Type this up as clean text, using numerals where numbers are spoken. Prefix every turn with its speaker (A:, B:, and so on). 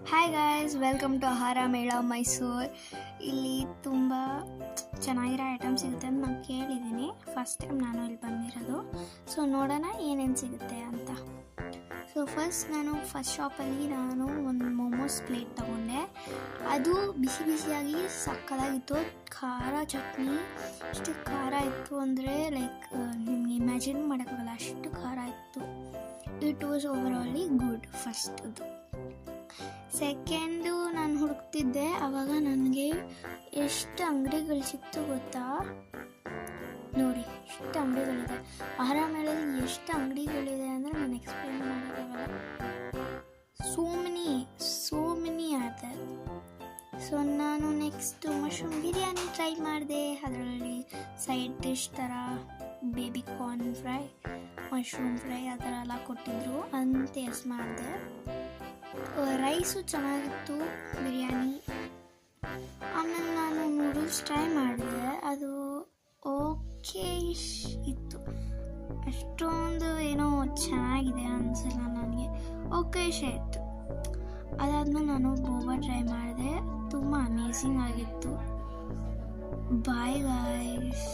A: Hi guys, welcome to ಆಹಾರ ಮೇಳ ಮೈಸೂರು. ಇಲ್ಲಿ ತುಂಬ ಚೆನ್ನಾಗಿರೋ ಐಟಮ್ ಸಿಗುತ್ತೆ ಅಂತ ನಾನು ಕೇಳಿದ್ದೀನಿ. ಫಸ್ಟ್ ಟೈಮ್ ನಾನು ಇಲ್ಲಿ ಬಂದಿರೋದು. ಸೊ ನೋಡೋಣ ಏನೇನು ಸಿಗುತ್ತೆ ಅಂತ. ಸೊ ಫಸ್ಟ್ ಶಾಪಲ್ಲಿ ನಾನು ಒಂದು ಮೋಮೋಸ್ ಪ್ಲೇಟ್ ತೊಗೊಂಡೆ. ಅದು ಬಿಸಿ ಬಿಸಿಯಾಗಿ ಸಕ್ಕತ್ತಾಗಿತ್ತು. ಖಾರ ಚಟ್ನಿ ಎಷ್ಟು ಖಾರ ಇತ್ತು ಅಂದರೆ ನಿಮಗೆ ಇಮ್ಯಾಜಿನ್ ಮಾಡೋಕ್ಕಾಗಲ್ಲ, ಅಷ್ಟು ಖಾರ ಇತ್ತು. It was overall good. ಫಸ್ಟದು. ಸೆಕೆಂಡು ನಾನು ಹುಡುಕ್ತಿದ್ದೆ, ಆವಾಗ ನನಗೆ ಎಷ್ಟು ಅಂಗಡಿಗಳು ಸಿಕ್ತು ಗೊತ್ತಾ? ನೋಡಿ, ಎಷ್ಟು ಅಂಗಡಿಗಳಿದೆ. ಆಹಾರ ಮೇಳದಲ್ಲಿ ಎಷ್ಟು ಅಂಗಡಿಗಳಿದೆ ಅಂದರೆ ನಾನು ಎಕ್ಸ್ಪ್ಲೇನ್ ಮಾಡೋಕ್ಕಾಗಲ್ಲ. ಸೋ ಮೆನಿ ಆದ. ಸೊ ನಾನು ನೆಕ್ಸ್ಟು ಮಶ್ರೂಮ್ ಬಿರಿಯಾನಿ ಟ್ರೈ ಮಾಡಿದೆ. ಅದರಲ್ಲಿ ಸೈಡ್ ಡಿಶ್ ಥರ baby corn fry, mushroom fry ಆ ಥರ ಎಲ್ಲ ಕೊಟ್ಟಿದ್ದರು. ಅದನ್ನು ಟೇಸ್ಟ್ ಮಾಡಿದೆ. ರೈಸು ಚೆನ್ನಾಗಿತ್ತು, ಬಿರಿಯಾನಿ. ಆಮೇಲೆ ನಾನು ನೂಡಲ್ಸ್ ಟ್ರೈ ಮಾಡಿದೆ. ಅದು ಓಕೆ ಇತ್ತು, ಅಷ್ಟೊಂದು ಏನೋ ಚೆನ್ನಾಗಿದೆ ಅನಿಸಿಲ್ಲ ನನಗೆ. ಓಕೆ ಇತ್ತು. ಅದಾದಮೇಲೆ ನಾನು ಬೋಬಾ ಟ್ರೈ ಮಾಡಿದೆ. ತುಂಬ ಅಮೇಝಿಂಗ್ ಆಗಿತ್ತು. Bye guys.